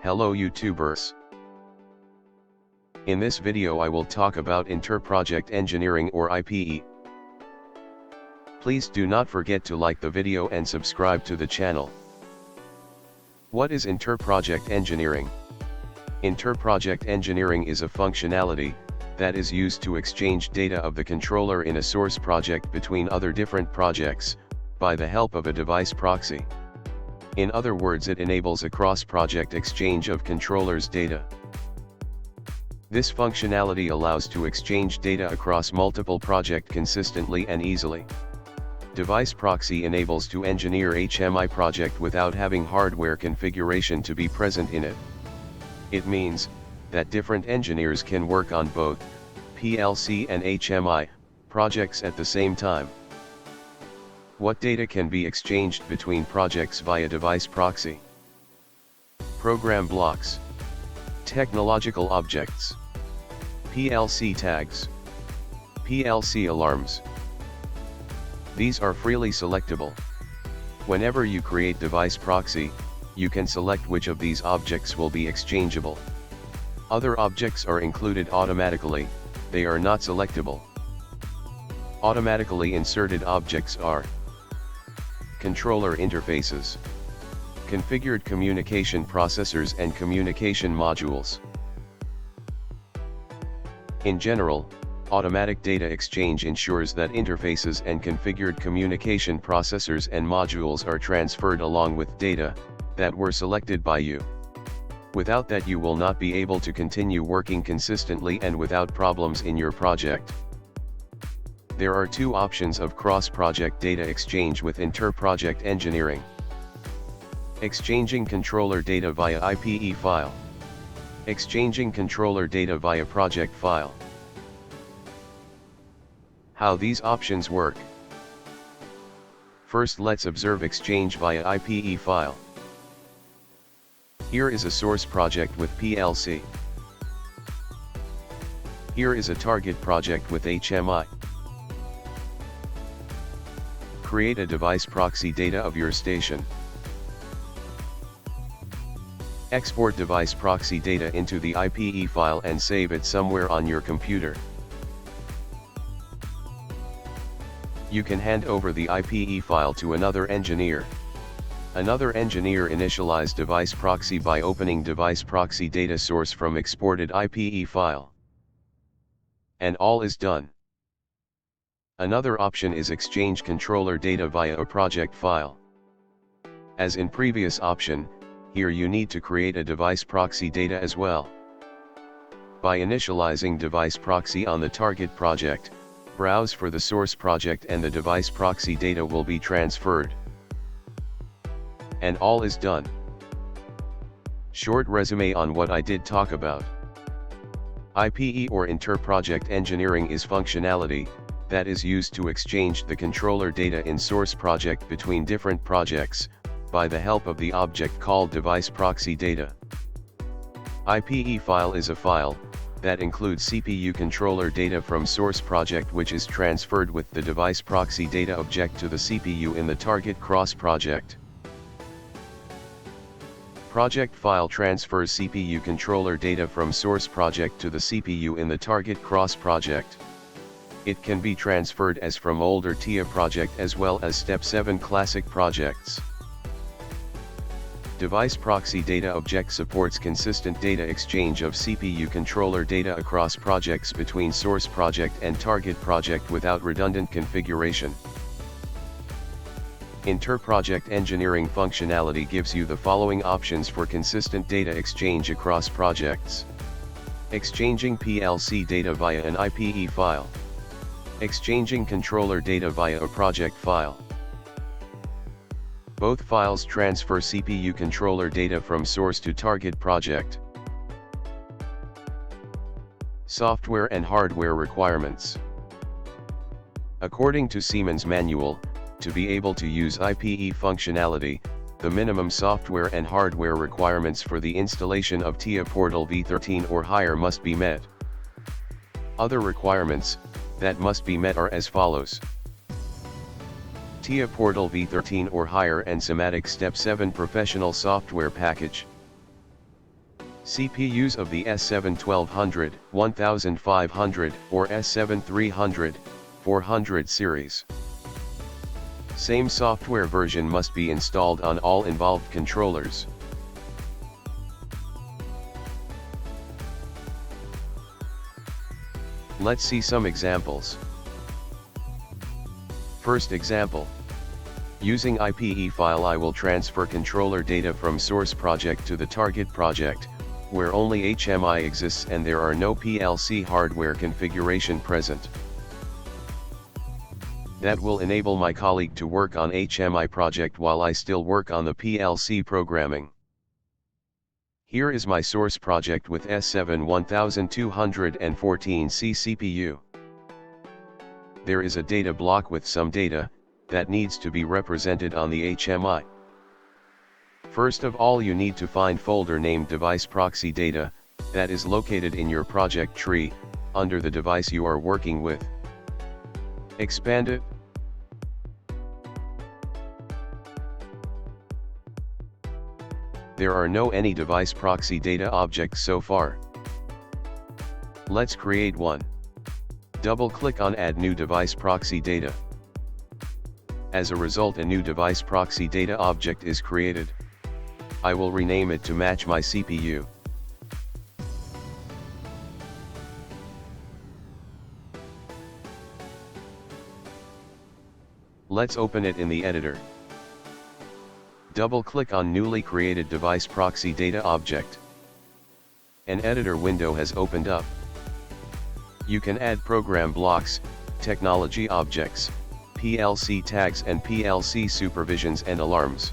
Hello YouTubers. In this video I will talk about inter-project engineering or IPE. Please do not forget to like the video and subscribe to the channel. What is inter-project engineering? Inter-project engineering is a functionality that is used to exchange data of the controller in a source project between other different projects, by the help of a device proxy. In other words, it enables a cross-project exchange of controllers' data. This functionality allows to exchange data across multiple projects consistently and easily. Device proxy enables to engineer HMI project without having hardware configuration to be present in it. It means that different engineers can work on both PLC and HMI projects at the same time. What data can be exchanged between projects via device proxy? Program blocks, technological objects, PLC tags, PLC alarms. These are freely selectable. Whenever you create device proxy, you can select which of these objects will be exchangeable. Other objects are included automatically, they are not selectable. Automatically inserted objects are controller interfaces, configured communication processors and communication modules. In general, automatic data exchange ensures that interfaces and configured communication processors and modules are transferred along with data that were selected by you. Without that, you will not be able to continue working consistently and without problems in your project. There are two options of cross-project data exchange with inter-project engineering. Exchanging controller data via IPE file. Exchanging controller data via project file. How these options work. First, let's observe exchange via IPE file. Here is a source project with PLC. Here is a target project with HMI. Create a device proxy data of your station. Export device proxy data into the IPE file and save it somewhere on your computer. You can hand over the IPE file to another engineer. Another engineer initialize device proxy by opening device proxy data source from exported IPE file. And all is done. Another option is exchange controller data via a project file. As in previous option, here you need to create a device proxy data as well. By initializing device proxy on the target project, browse for the source project and the device proxy data will be transferred. And all is done. Short resume on what I did talk about. IPE or inter-project engineering is functionality that is used to exchange the controller data in source project between different projects, by the help of the object called device proxy data. IPE file is a file that includes CPU controller data from source project which is transferred with the device proxy data object to the CPU in the target cross project. Project file transfers CPU controller data from source project to the CPU in the target cross project. It can be transferred as from older TIA project as well as Step 7 classic projects. Device proxy data object supports consistent data exchange of CPU controller data across projects between source project and target project without redundant configuration. Inter-project engineering functionality gives you the following options for consistent data exchange across projects. Exchanging PLC data via an IPE file. Exchanging controller data via a project file. Both files transfer CPU controller data from source to target project. Software and hardware requirements. According to Siemens manual, to be able to use IPE functionality, the minimum software and hardware requirements for the installation of TIA Portal v13 or higher must be met. Other requirements that must be met are as follows. TIA Portal v13 or higher and SIMATIC Step 7 professional software package. CPUs of the S7 1200, 1500, or S7 300, 400 series. Same software version must be installed on all involved controllers. Let's see some examples. First example. Using IPE file, I will transfer controller data from source project to the target project, where only HMI exists and there are no PLC hardware configuration present. That will enable my colleague to work on HMI project while I still work on the PLC programming. Here is my source project with S7 1214C CPU. There is a data block with some data that needs to be represented on the HMI. First of all, you need to find folder named device proxy data that is located in your project tree under the device you are working with. Expand it. There are no any device proxy data objects so far. Let's create one. Double-click on Add New Device Proxy Data. As a result, a new device proxy data object is created. I will rename it to match my CPU. Let's open it in the editor. Double-click on newly created device proxy data object. An editor window has opened up. You can add program blocks, technology objects, PLC tags and PLC supervisions and alarms.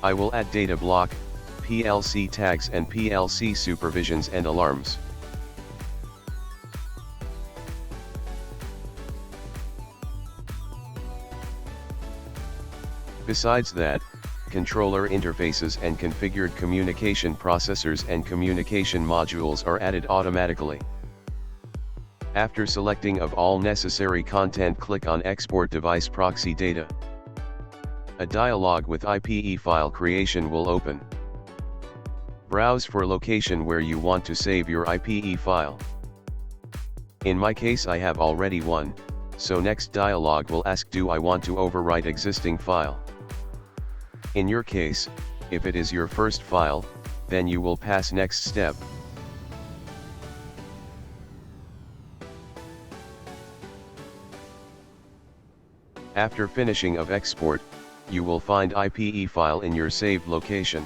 I will add data block, PLC tags and PLC supervisions and alarms. Besides that, controller interfaces and configured communication processors and communication modules are added automatically. After selecting of all necessary content, click on Export Device Proxy Data. A dialog with IPE file creation will open. Browse for location where you want to save your IPE file. In my case, I have already one, so next dialog will ask, do I want to overwrite existing file? In your case, if it is your first file, then you will pass next step. After finishing of export, you will find IPE file in your saved location.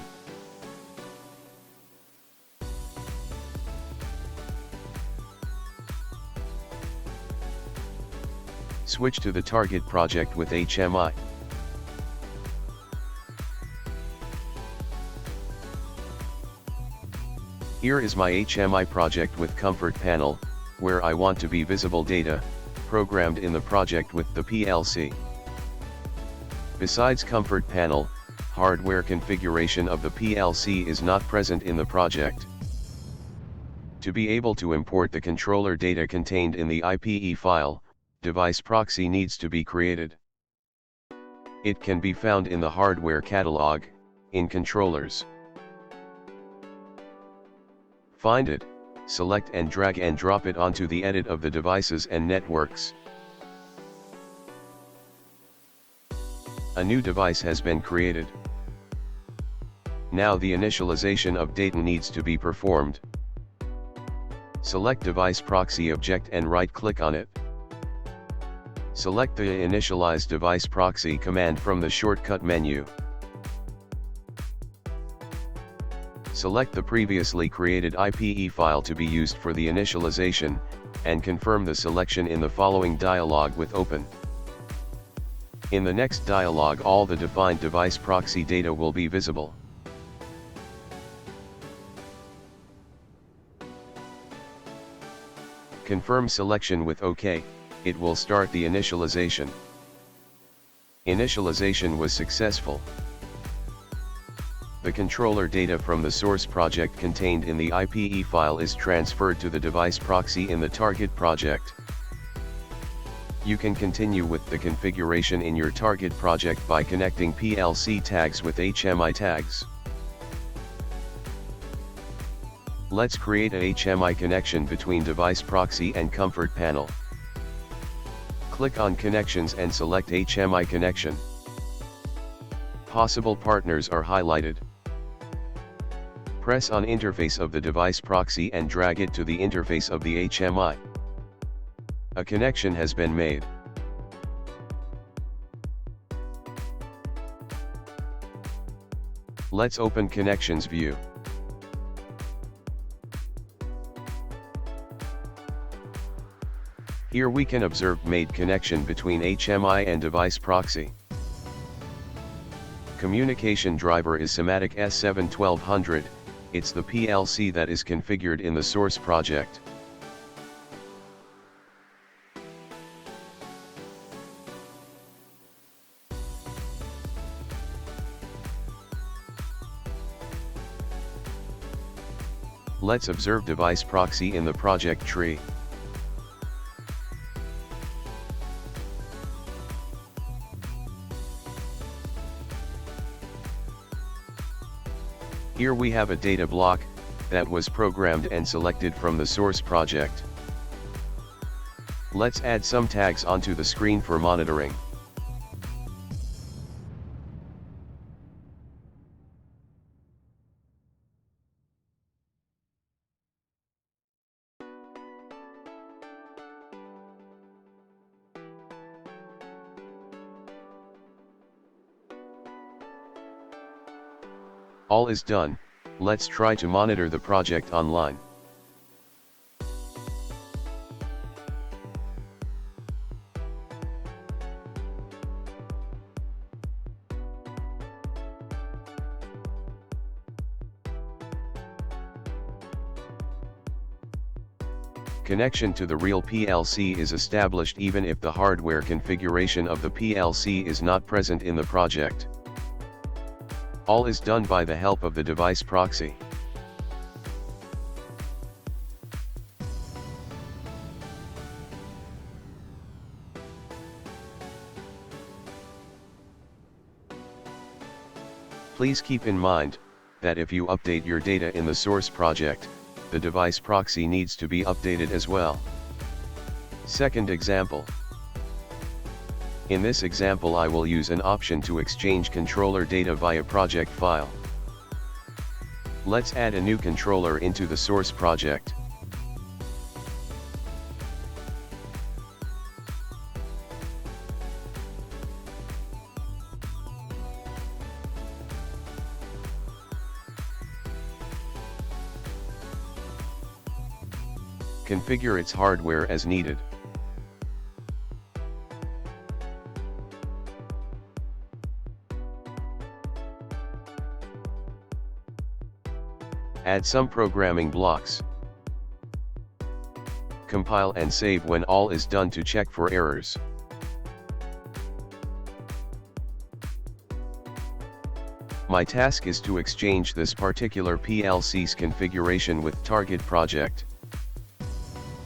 Switch to the target project with HMI. Here is my HMI project with comfort panel, where I want to be visible data, programmed in the project with the PLC. Besides comfort panel, hardware configuration of the PLC is not present in the project. To be able to import the controller data contained in the IPE file, device proxy needs to be created. It can be found in the hardware catalog, in controllers. Find it, select and drag and drop it onto the edit of the devices and networks. A new device has been created. Now the initialization of data needs to be performed. Select Device Proxy Object and right-click on it. Select the Initialize Device Proxy command from the shortcut menu. Select the previously created IPE file to be used for the initialization, and confirm the selection in the following dialog with Open. In the next dialog, all the defined device proxy data will be visible. Confirm selection with OK, it will start the initialization. Initialization was successful. The controller data from the source project contained in the IPE file is transferred to the device proxy in the target project. You can continue with the configuration in your target project by connecting PLC tags with HMI tags. Let's create a HMI connection between device proxy and comfort panel. Click on Connections and select HMI connection. Possible partners are highlighted. Press on interface of the device proxy and drag it to the interface of the HMI. A connection has been made. Let's open Connections view. Here we can observe made connection between HMI and device proxy. Communication driver is SIMATIC S7-1200, it's the PLC that is configured in the source project. Let's observe device proxy in the project tree. Here we have a data block that was programmed and selected from the source project. Let's add some tags onto the screen for monitoring. All is done, let's try to monitor the project online. Connection to the real PLC is established even if the hardware configuration of the PLC is not present in the project. All is done by the help of the device proxy. Please keep in mind that if you update your data in the source project, the device proxy needs to be updated as well. Second example. In this example I will use an option to exchange controller data via project file. Let's add a new controller into the source project. Configure its hardware as needed. Add some programming blocks. Compile and save when all is done to check for errors. My task is to exchange this particular PLC's configuration with target project.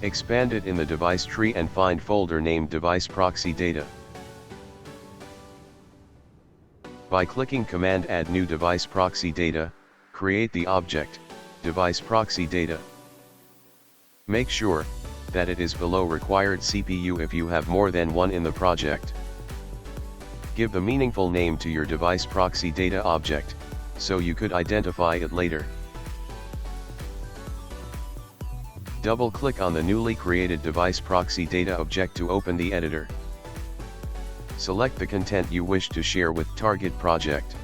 Expand it in the device tree and find folder named Device Proxy Data. By clicking Command Add New Device Proxy Data, create the object, Device Proxy Data. Make sure that it is below required CPU if you have more than one in the project. Give the meaningful name to your Device Proxy Data object, so you could identify it later. Double-click on the newly created Device Proxy Data object to open the editor. Select the content you wish to share with target project.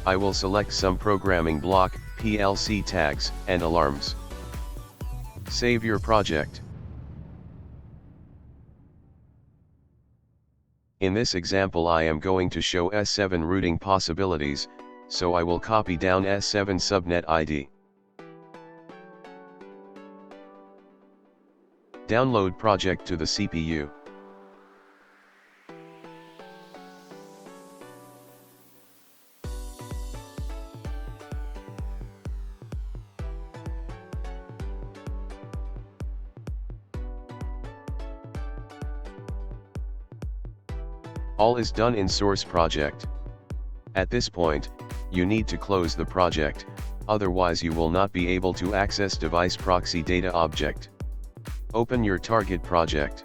I will select some programming block, PLC tags, and alarms. Save your project. In this example I am going to show S7 routing possibilities, so I will copy down S7 subnet ID. Download project to the CPU. All is done in source project. At this point, you need to close the project, otherwise you will not be able to access device proxy data object. Open your target project.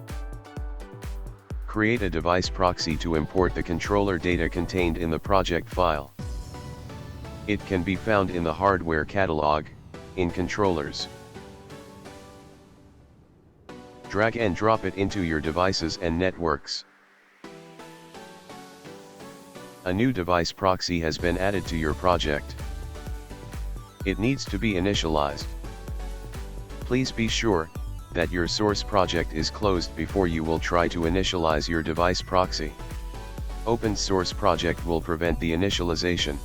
Create a device proxy to import the controller data contained in the project file. It can be found in the hardware catalog, in controllers. Drag and drop it into your devices and networks. A new device proxy has been added to your project. It needs to be initialized. Please be sure that your source project is closed before you will try to initialize your device proxy. Open source project will prevent the initialization.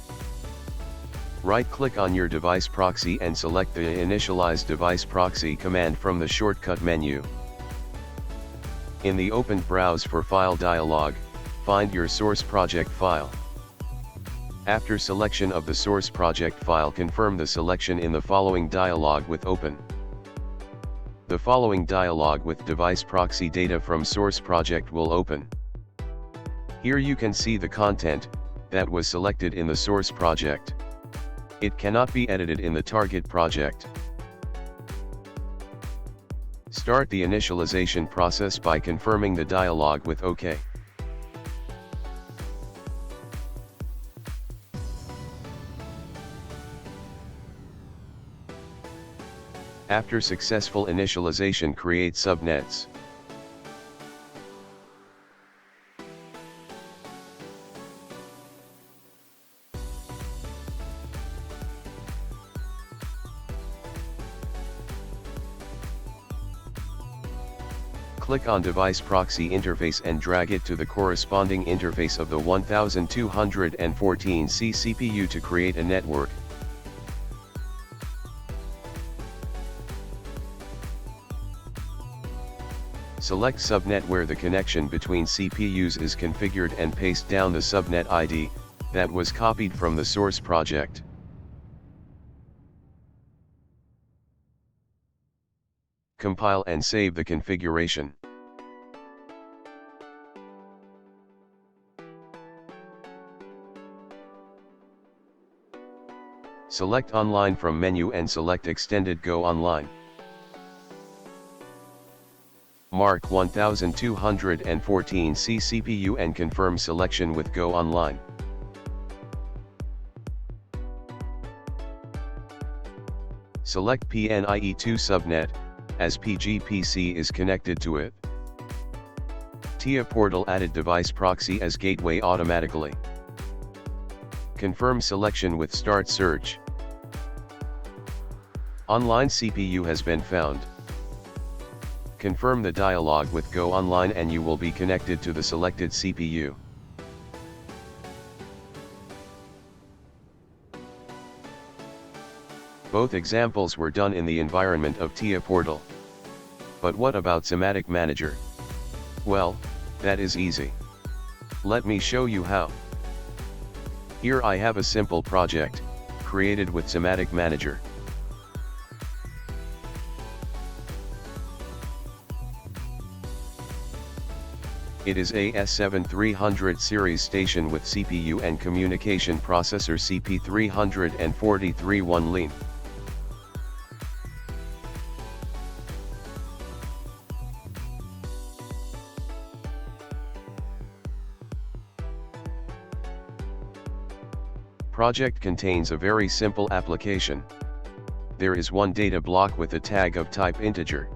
Right-click on your device proxy and select the Initialize Device Proxy command from the shortcut menu. In the Opened Browse for File dialog, find your source project file. After selection of the source project file, confirm the selection in the following dialog with Open. The following dialog with device proxy data from source project will open. Here you can see the content that was selected in the source project. It cannot be edited in the target project. Start the initialization process by confirming the dialog with OK. After successful initialization, create subnets. Click on Device Proxy Interface and drag it to the corresponding interface of the 1214C CPU to create a network. Select subnet where the connection between CPUs is configured and paste down the subnet ID that was copied from the source project. Compile and save the configuration. Select Online from menu and select Extended Go Online. Mark 1214C CPU and confirm selection with Go Online. Select PNIE2 subnet, as PGPC is connected to it. TIA Portal added device proxy as gateway automatically. Confirm selection with Start Search. Online CPU has been found. Confirm the dialog with Go Online and you will be connected to the selected CPU. Both examples were done in the environment of TIA Portal. But what about SIMATIC Manager? Well, that is easy. Let me show you how. Here I have a simple project, created with SIMATIC Manager. It is a S7300 series station with CPU and communication processor CP343 Lean. Project contains a very simple application. There is one data block with a tag of type integer.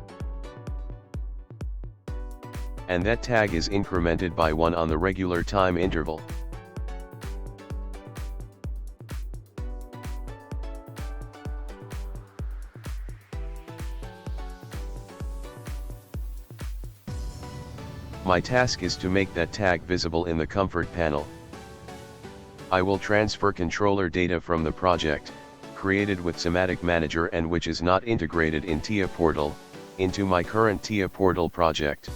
And that tag is incremented by 1 on the regular time interval. My task is to make that tag visible in the comfort panel. I will transfer controller data from the project, created with SIMATIC Manager and which is not integrated in TIA Portal, into my current TIA Portal project.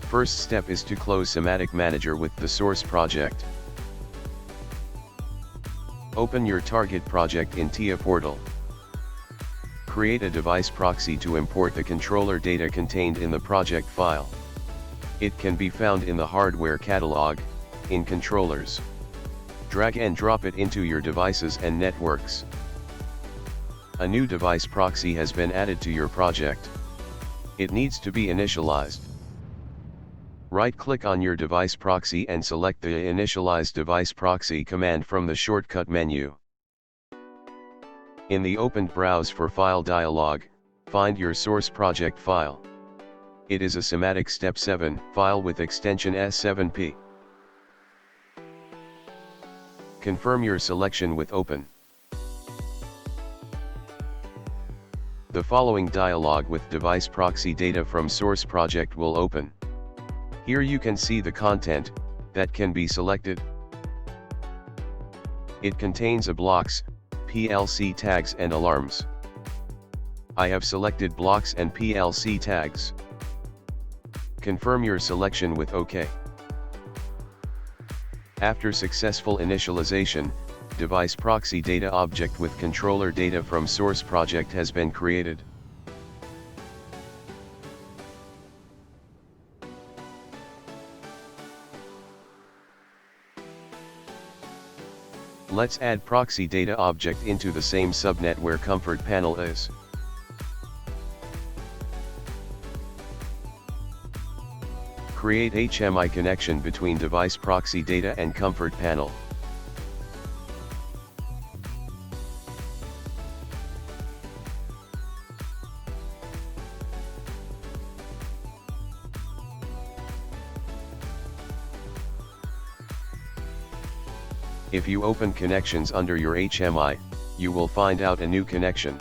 First step is to close SIMATIC Manager with the source project. Open your target project in TIA Portal. Create a device proxy to import the controller data contained in the project file. It can be found in the hardware catalog, in controllers. Drag and drop it into your devices and networks. A new device proxy has been added to your project. It needs to be initialized. Right-click on your device proxy and select the Initialize Device Proxy command from the shortcut menu. In the opened Browse for File dialog, find your source project file. It is a SIMATIC Step 7 file with extension S7P. Confirm your selection with Open. The following dialog with device proxy data from source project will open. Here you can see the content that can be selected. It contains a blocks, PLC tags and alarms. I have selected blocks and PLC tags. Confirm your selection with OK. After successful initialization, device proxy data object with controller data from source project has been created. Let's add proxy data object into the same subnet where comfort panel is. Create HMI connection between device proxy data and comfort panel. If you open connections under your HMI, you will find out a new connection.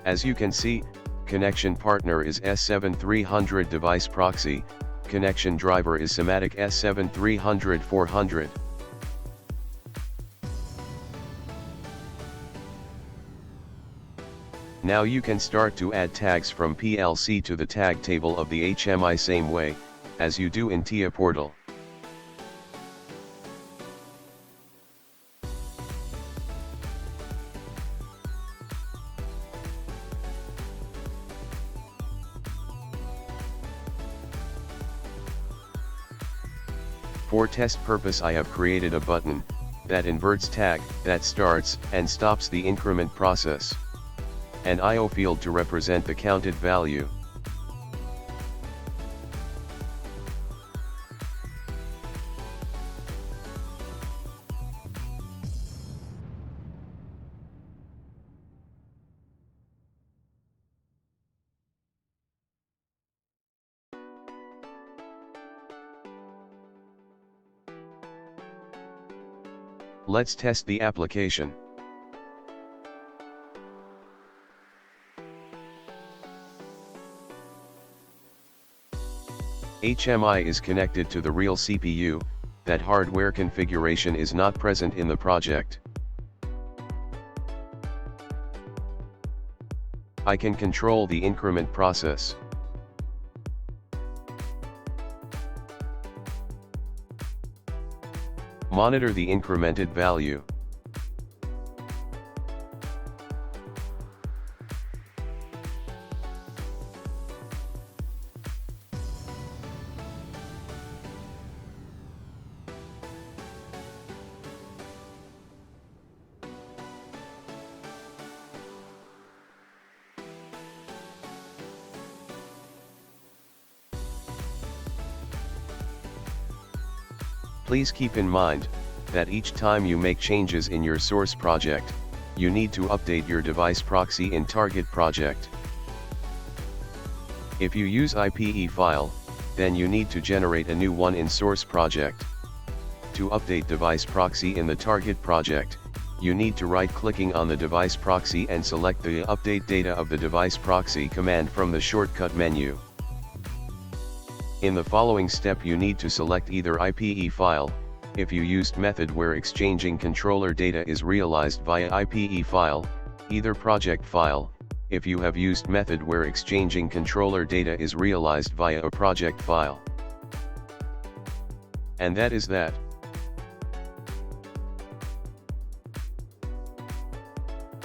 As you can see, connection partner is S7300 device proxy, connection driver is SIMATIC S7300-400. Now you can start to add tags from PLC to the tag table of the HMI same way, as you do in TIA portal. For test purpose I have created a button that inverts tag that starts and stops the increment process. An IO field to represent the counted value. Let's test the application. HMI is connected to the real CPU, that hardware configuration is not present in the project. I can control the increment process. Monitor the incremented value. Please keep in mind that each time you make changes in your source project, you need to update your device proxy in target project. If you use IPE file, then you need to generate a new one in source project. To update device proxy in the target project, you need to right-clicking on the device proxy and select the Update Data of the Device Proxy command from the shortcut menu. In the following step you need to select either IPE file, if you used method where exchanging controller data is realized via IPE file, either project file, if you have used method where exchanging controller data is realized via a project file. And that is that.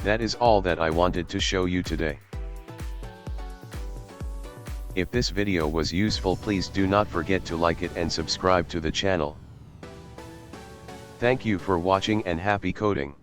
That is all that I wanted to show you today. If this video was useful, please do not forget to like it and subscribe to the channel. Thank you for watching and happy coding.